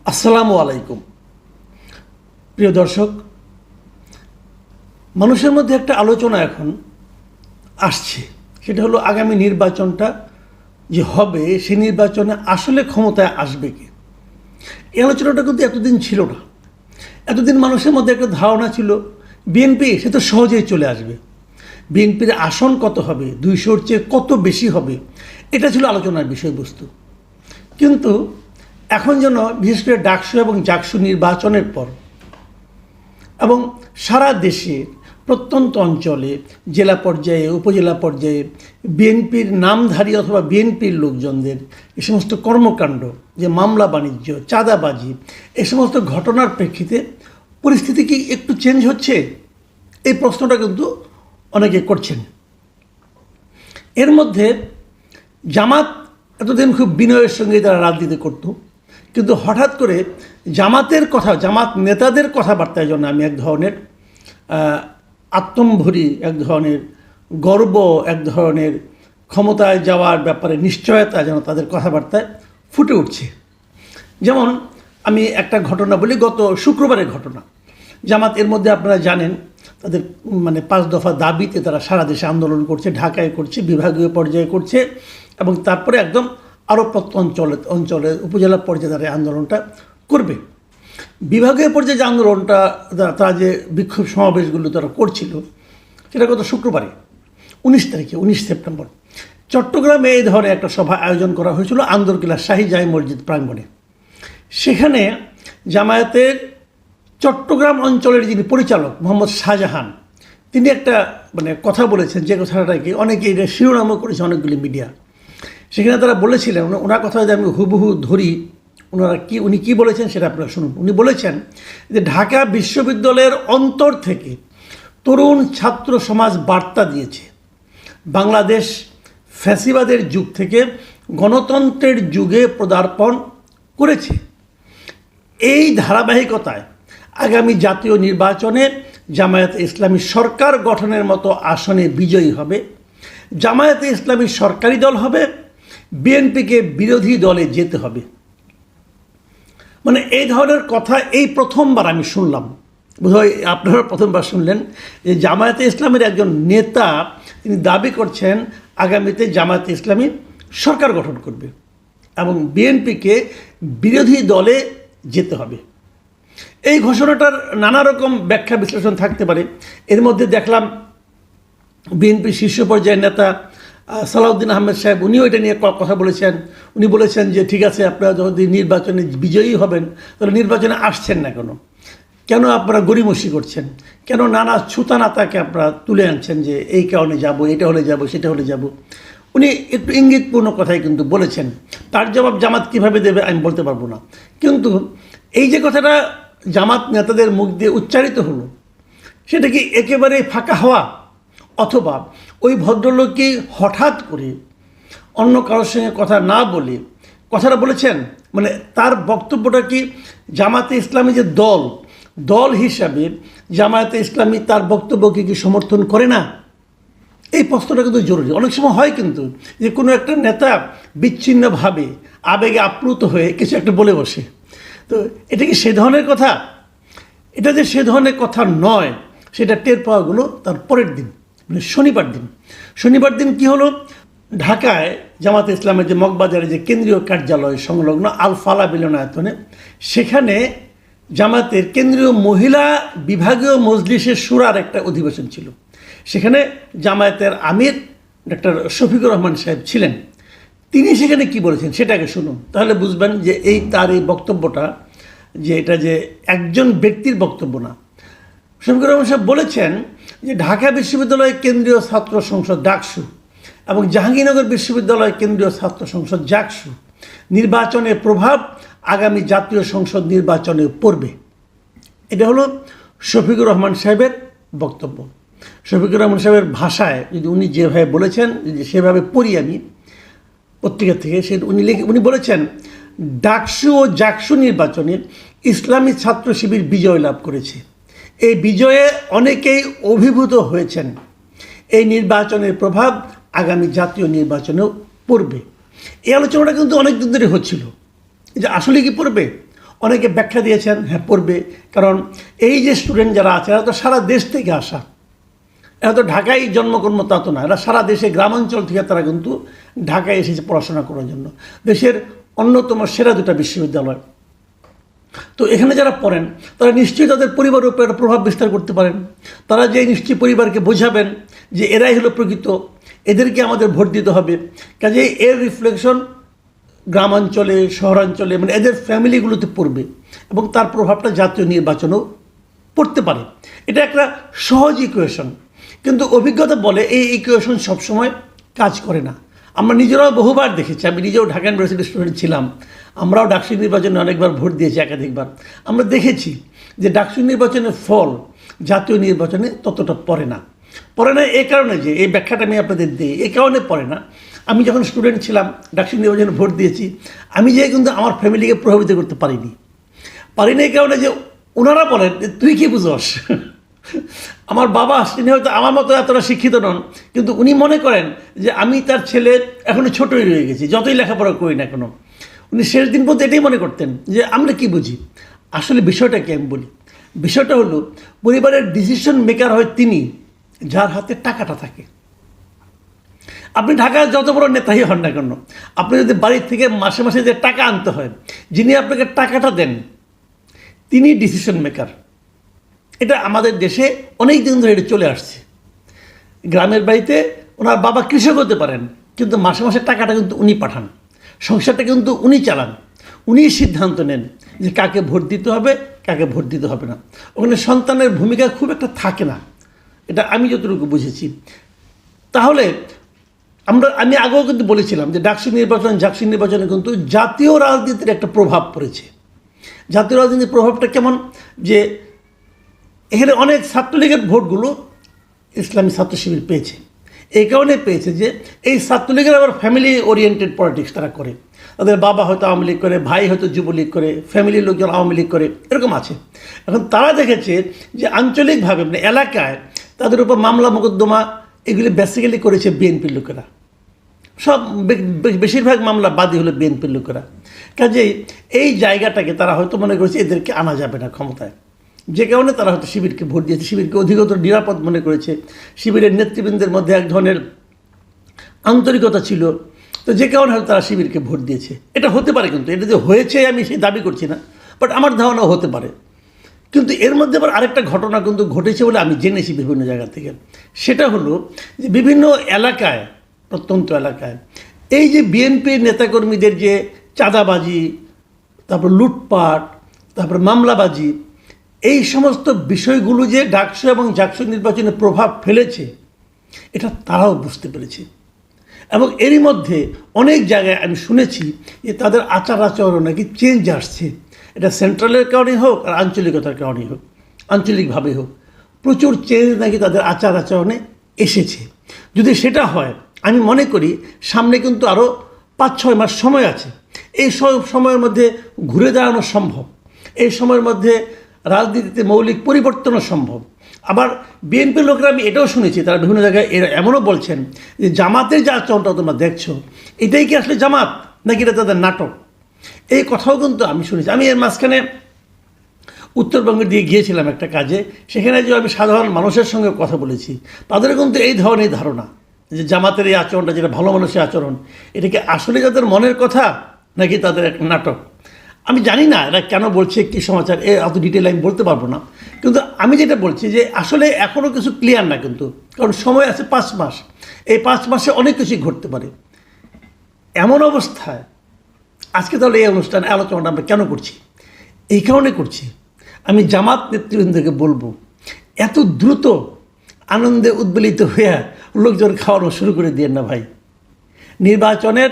আসসালামু আলাইকুম। প্রিয় দর্শক, মানুষের মধ্যে একটা আলোচনা এখন আসছে, সেটা হলো আগামী নির্বাচনটা যে হবে সেই নির্বাচনে আসলে ক্ষমতায় আসবে কি। এই আলোচনাটা কিন্তু এতদিন ছিল না। এতদিন মানুষের মধ্যে একটা ধারণা ছিল বিএনপি সে তো সহজেই চলে আসবে, বিএনপির আসন কত হবে, 200-র চেয়ে কত বেশি হবে, এটা ছিল আলোচনার বিষয়বস্তু। কিন্তু এখন যেন বিশেষ করে ডাকসু এবং জাকসু নির্বাচনের পর এবং সারা দেশে প্রত্যন্ত অঞ্চলে জেলা পর্যায়ে উপজেলা পর্যায়ে বিএনপির নামধারী অথবা বিএনপির লোকজনদের এ সমস্ত কর্মকাণ্ড, যে মামলা বাণিজ্য, চাঁদাবাজি, এই সমস্ত ঘটনার প্রেক্ষিতে পরিস্থিতি কি একটু চেঞ্জ হচ্ছে, এই প্রশ্নটা কিন্তু অনেকে করছেন। এর মধ্যে জামাত এতদিন খুব বিনয়ের সঙ্গে তারা রাজনীতি করত, কিন্তু হঠাৎ করে জামাতের কথা, জামাত নেতাদের কথাবার্তার জন্য আমি এক ধরনের আত্মম্ভরি, এক ধরনের গর্ব, এক ধরনের ক্ষমতায় যাওয়ার ব্যাপারে নিশ্চয়তা যেন তাদের কথাবার্তায় ফুটে উঠছে। যেমন আমি একটা ঘটনা বলি, গত শুক্রবারের ঘটনা। জামাত এর মধ্যে আপনারা জানেন তাদের 5 দফা দাবিতে তারা সারা দেশে আন্দোলন করছে, ঢাকায় করছে, বিভাগীয় পর্যায়ে করছে এবং তারপরে একদম আরও অঞ্চলে উপজেলা পর্যায়ে তারা আন্দোলনটা করবে। বিভাগীয় পর্যায়ে যে আন্দোলনটা তারা যে বিক্ষোভ সমাবেশগুলো তারা করছিল, সেটা গত শুক্রবারে 19 সেপ্টেম্বর চট্টগ্রামে এই ধরনের একটা সভা আয়োজন করা হয়েছিল আন্দরকিল্লা শাহী জামে মসজিদ প্রাঙ্গণে। সেখানে জামায়াতের চট্টগ্রাম অঞ্চলের যিনি পরিচালক মোহাম্মদ শাহজাহান, তিনি একটা কথা বলেছেন, যে কথাটাকে অনেকে এটা শিরোনামও করেছে অনেকগুলি মিডিয়া। সেখানে তারা বলেছিলেন, ওনার কথা যদি আমি হুবহু ধরি, উনি কি বলেছেন সেটা আপনারা শুনুন। উনি বলেছেন যে ঢাকা বিশ্ববিদ্যালয়ের অন্তর থেকে তরুণ ছাত্র সমাজ বার্তা দিয়েছে, বাংলাদেশ ফ্যাসিবাদের যুগ থেকে গণতন্ত্রের যুগে পদার্পণ করেছে। এই ধারাবাহিকতায় আগামী জাতীয় নির্বাচনে জামায়াতে ইসলামী সরকার গঠনের মতো আসনে বিজয়ী হবে। জামায়াতে ইসলামী সরকারি দল হবে, বিএনপিকে বিরোধী দলে যেতে হবে। এই ধরনের কথা এই প্রথমবার আমি শুনলাম। বোধহয় আপনারা প্রথমবার শুনলেন যে জামায়াতে ইসলামের একজন নেতা তিনি দাবি করছেন আগামীতে জামায়াতে ইসলামী সরকার গঠন করবে এবং বিএনপিকে বিরোধী দলে যেতে হবে। এই ঘোষণাটার নানা রকম ব্যাখ্যা বিশ্লেষণ থাকতে পারে। এর মধ্যে দেখলাম বিএনপি শীর্ষ পর্যায়ের নেতা সালাউদ্দিন আহমেদ সাহেব, উনিও এটা নিয়ে কথা বলেছেন। উনি বলেছেন যে ঠিক আছে, আপনারা যদি নির্বাচনে বিজয়ী হবেন তাহলে নির্বাচনে আসছেন না কেন আপনারা গড়িমসি করছেন, কেন নানা ছুতানাতাকে আপনারা তুলে আনছেন যে এই কারণে যাব, এটা হলে যাব, সেটা হলে যাব। উনি একটু ইঙ্গিতপূর্ণ কথাই কিন্তু বলেছেন। তার জবাব জামাত কীভাবে দেবে আমি বলতে পারবো না, কিন্তু এই যে কথাটা জামাত নেতাদের মুখ দিয়ে উচ্চারিত হলো, সেটা কি একেবারে ফাঁকা হওয়া, অথবা ওই ভদ্রলোকই হঠাৎ করে অন্য কারোর সঙ্গে কথা না বলে কথাটা বলেছেন? তার বক্তব্যটা কি জামাতে ইসলামী যে দল হিসাবে জামায়াতে ইসলামী তার বক্তব্যকে কি সমর্থন করে না? এই প্রশ্নটা কিন্তু জরুরি। অনেক সময় হয় কিন্তু যে কোনো একটা নেতা বিচ্ছিন্নভাবে আবেগে আপ্লুত হয়ে কিছু একটা বলে বসে, তো এটা কি সে ধরনের কথা? এটা যে সে ধরনের কথা নয় সেটা টের পাওয়াগুলো তার পরের দিন, শনিবার দিন কি হলো, ঢাকায় জামাতে ইসলামের যে মগবাজারে যে কেন্দ্রীয় কার্যালয় সংলগ্ন আল ফালাহ মিলনায়তনে, সেখানে জামাতের কেন্দ্রীয় মহিলা বিভাগীয় মজলিসের শুরার একটা অধিবেশন ছিল। সেখানে জামায়াতের আমির ডক্টর শফিকুর রহমান সাহেব ছিলেন। তিনি সেখানে কি বলেছেন সেটাকে শুনুন, তাহলে বুঝবেন যে তার এই বক্তব্যটা যে এটা যে একজন ব্যক্তির বক্তব্য না। শফিকুর রহমান সাহেব বলেছেন যে ঢাকা বিশ্ববিদ্যালয় কেন্দ্রীয় ছাত্র সংসদ ডাকসু এবং জাহাঙ্গীরনগর বিশ্ববিদ্যালয় কেন্দ্রীয় ছাত্র সংসদ জাকসু নির্বাচনের প্রভাব আগামী জাতীয় সংসদ নির্বাচনে পড়বে। এটা হলো শফিকুর রহমান সাহেবের বক্তব্য। শফিকুর রহমান সাহেবের ভাষায় যদি উনি যেভাবে বলেছেন, সেভাবে পড়ি আমি পত্রিকা থেকে, উনি বলেছেন ডাকসু ও জাকসু নির্বাচনে ইসলামী ছাত্র শিবির বিজয় লাভ করেছে। এই বিজয়ে অনেকেই অভিভূত হয়েছেন। এই নির্বাচনের প্রভাব আগামী জাতীয় নির্বাচনেও পড়বে। এই আলোচনাটা কিন্তু অনেক দিন ধরে হচ্ছিল যে আসলে কি পড়বে। অনেকে ব্যাখ্যা দিয়েছেন হ্যাঁ পড়বে, কারণ এই যে স্টুডেন্ট যারা আছে এরা তো সারা দেশ থেকে আসা, এরা তো ঢাকায় জন্মকর্ম তা তো না, এরা সারা দেশে গ্রামাঞ্চল থেকে তারা কিন্তু ঢাকায় এসেছে পড়াশোনা করার জন্য, দেশের অন্যতম সেরা দুটো বিশ্ববিদ্যালয়। তো এখানে যারা পড়েন তারা নিশ্চয়ই তাদের পরিবারের উপর একটা প্রভাব বিস্তার করতে পারেন। তারা যে নিশ্চয়ই পরিবারকে বোঝাবেন যে এরাই হলো প্রকৃত, এদেরকে আমাদের ভোট দিতে হবে। কাজেই এর রিফ্লেকশন গ্রামাঞ্চলে, শহরাঞ্চলে, মানে এদের ফ্যামিলিগুলোতে পড়বে এবং তার প্রভাবটা জাতীয় নির্বাচনেও পড়তে পারে। এটা একটা সহজ ইকুয়েশন, কিন্তু অভিজ্ঞতা বলে এই ইকুয়েশন সবসময় কাজ করে না। আমরা নিজেরাও বহুবার দেখেছি, আমি নিজেও ঢাকা ইউনিভার্সিটির স্টুডেন্ট ছিলাম, আমরাও ডাকসু নির্বাচনে অনেকবার ভোট দিয়েছি, একাধিকবার। আমরা দেখেছি যে ডাকসু নির্বাচনের ফল জাতীয় নির্বাচনে ততটা পড়ে না। এই কারণে যে এই ব্যাখ্যাটা আমি আপনাদের দিই, এই কারণে পড়ে না, আমি যখন স্টুডেন্ট ছিলাম ডাকসু নির্বাচনে ভোট দিয়েছি, আমি যে কিন্তু আমার ফ্যামিলিকে প্রভাবিত করতে পারিনি এই কারণে যে ওনারা বলেন তুই কি বুঝস। আমার বাবা তিনি হয়তো আমার মতো এতটা শিক্ষিত নন, কিন্তু উনি মনে করেন যে আমি তার ছেলে এখনও ছোটই রয়ে গেছি, যতই লেখাপড়া করি না কেন। উনি শেষ দিন পর্যন্ত এটাই মনে করতেন যে আমরা কি বুঝি। আসলে বিষয়টা কি আমি বলি, বিষয়টা হলো পরিবারের ডিসিশন মেকার হয় তিনি যার হাতে টাকাটা থাকে। আপনি ঢাকায় যত বড় নেতাই হন না কেন, আপনি যদি বাড়ির থেকে মাসে মাসে যে টাকা আনতে হয়, যিনি আপনাকে টাকাটা দেন তিনি ডিসিশন মেকার। এটা আমাদের দেশে অনেক দিন ধরে এটা চলে আসছে। গ্রামের বাড়িতে ওনার বাবা কৃষক হতে পারেন, কিন্তু মাসে মাসে টাকাটা কিন্তু উনি পাঠান, সংসারটা কিন্তু উনি চালান, উনিই সিদ্ধান্ত নেন যে কাকে ভোট দিতে হবে, কাকে ভোট দিতে হবে না। ওখানে সন্তানের ভূমিকা খুব একটা থাকে না, এটা আমি যতটুকু বুঝেছি। তাহলে আমি আগেও কিন্তু বলেছিলাম যে ডাকসু নির্বাচনে কিন্তু জাতীয় রাজনীতির একটা প্রভাব পড়েছে। জাতীয় রাজনীতির প্রভাবটা কেমন, যে এখানে অনেক ছাত্রলীগের ভোটগুলো ইসলামী ছাত্র শিবির পেয়েছে। এই কারণে পেয়েছে যে এই ছাত্রলীগের আবার ফ্যামিলি ওরিয়েন্টেড পলিটিক্স তারা করে, তাদের বাবা হয়তো আওয়ামী লীগ করে, ভাই হয়তো যুবলীগ করে, ফ্যামিলির লোকজন আওয়ামী লীগ করে, এরকম আছে। এখন তারা দেখেছে যে আঞ্চলিকভাবে মানে এলাকায় তাদের উপর মামলা মোকদ্দমা এগুলি বেসিক্যালি করেছে বিএনপির লোকেরা, সব বেশিরভাগ মামলা বাদী হলো বিএনপির লোকেরা। কাজেই এই জায়গাটাকে তারা হয়তো মনে করেছে এদেরকে আনা যাবে না ক্ষমতায়, যে কারণে তারা হয়তো শিবিরকে ভোট দিয়েছে, শিবিরকে অধিকতর নিরাপদ মনে করেছে। শিবিরের নেতৃবৃন্দের মধ্যে এক ধরনের আন্তরিকতা ছিল, তো যে কারণে হয়তো তারা শিবিরকে ভোট দিয়েছে। এটা হতে পারে, কিন্তু এটা যে হয়েছে আমি সেই দাবি করছি না, বাট আমার ধারণাও হতে পারে। কিন্তু এর মধ্যে আবার আরেকটা ঘটনা কিন্তু ঘটেছে বলে আমি জেনেছি বিভিন্ন জায়গা থেকে। সেটা হলো যে বিভিন্ন এলাকায়, প্রত্যন্ত এলাকায় এই যে বিএনপির নেতাকর্মীদের যে চাঁদাবাজি, তারপর লুটপাট, তারপর মামলাবাজি, এই সমস্ত বিষয়গুলো যে ডাকসু এবং জাকসু নির্বাচনে প্রভাব ফেলেছে এটা তারাও বুঝতে পেরেছে। এবং এরই মধ্যে অনেক জায়গায় আমি শুনেছি যে তাদের আচার আচরণ নাকি চেঞ্জ আসছে। এটা সেন্ট্রালের কারণেই হোক আর আঞ্চলিকতার কারণেই হোক, আঞ্চলিকভাবেই হোক, প্রচুর চেঞ্জ নাকি তাদের আচার আচরণে এসেছে। যদি সেটা হয়, আমি মনে করি সামনে কিন্তু আরও 5-6 মাস সময় আছে। এই সময়ের মধ্যে ঘুরে দাঁড়ানো সম্ভব, এই সময়ের মধ্যে রাজনীতিতে মৌলিক পরিবর্তনও সম্ভব। আবার বিএনপির লোকেরা আমি এটাও শুনেছি, তারা বিভিন্ন জায়গায় এমনও বলছেন যে জামাতের যে আচরণটা তোমরা দেখছো এটাই কি আসলে জামাত নাকি এটা তাদের নাটক, এই কথাও কিন্তু আমি শুনেছি। আমি এর মাঝখানে উত্তরবঙ্গের দিয়ে গিয়েছিলাম একটা কাজে, সেখানে যে আমি সাধারণ মানুষের সঙ্গে কথা বলেছি, তাদের কিন্তু এই ধরনের ধারণা যে জামাতের এই আচরণটা যেটা ভালো মানুষের আচরণ, এটা কি আসলে তাদের মনের কথা নাকি তাদের একটা নাটক। আমি জানি না এরা কেন বলছে, কী সমাচার, অত ডিটেল আমি বলতে পারবো না। কিন্তু আমি যেটা বলছি যে আসলে এখনও কিছু ক্লিয়ার না, কিন্তু কারণ সময় আছে 5 মাস, এই 5 মাসে অনেক কিছুই ঘটতে পারে। এমন অবস্থায় আজকে তাহলে এই অনুষ্ঠানে আলোচনাটা আমরা কেন করছি, এই কারণে করছি। আমি জামাত নেতৃবৃন্দকে বলবো, এত দ্রুত আনন্দে উদ্বেলিত হয়ে লোকজন খাওয়ানো শুরু করে দিয়েন না ভাই। নির্বাচনের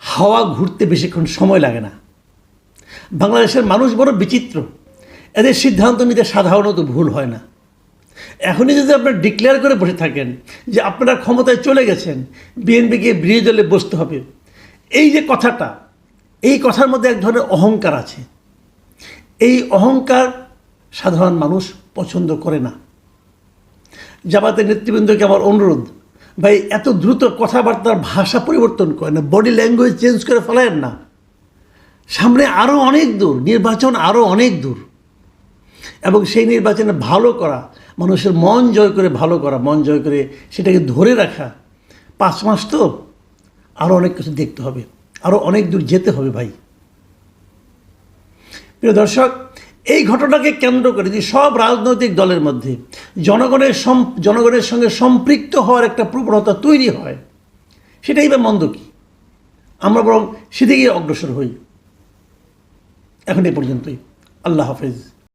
হাওয়া ঘুরতে বেশিক্ষণ সময় লাগে না। বাংলাদেশের মানুষ বড় বিচিত্র, এদের সিদ্ধান্ত নিতে সাধারণত ভুল হয় না। এখনই যদি আপনারা ডিক্লেয়ার করে বসে থাকেন যে আপনারা ক্ষমতায় চলে গেছেন, বিএনপিকে বিরোধী দলে বসতে হবে, এই যে কথাটা, এই কথার মধ্যে এক ধরনের অহংকার আছে। এই অহংকার সাধারণ মানুষ পছন্দ করে না। জামাতের নেতৃবৃন্দকে আমার অনুরোধ, ভাই এত দ্রুত কথাবার্তার ভাষা পরিবর্তন করেন না, বডি ল্যাঙ্গুয়েজ চেঞ্জ করে ফেলেন না। সামনে আরও অনেক দূর, নির্বাচন আরও অনেক দূর, এবং সেই নির্বাচনে ভালো করা, মানুষের মন জয় করে ভালো করা, মন জয় করে সেটাকে ধরে রাখা, 5 মাস তো আরও অনেক কিছু দেখতে হবে, আরও অনেক দূর যেতে হবে ভাই। প্রিয় দর্শক, এই ঘটনাকে কেন্দ্র করে যে সব রাজনৈতিক দলের মধ্যে জনগণের সঙ্গে সম্পৃক্ত হওয়ার একটা প্রবণতা তৈরি হয়, সেটাই বা মন্দ কি? আমরা বরং সেদিকেই অগ্রসর হই। এখন এই পর্যন্তই। আল্লাহ হাফেজ।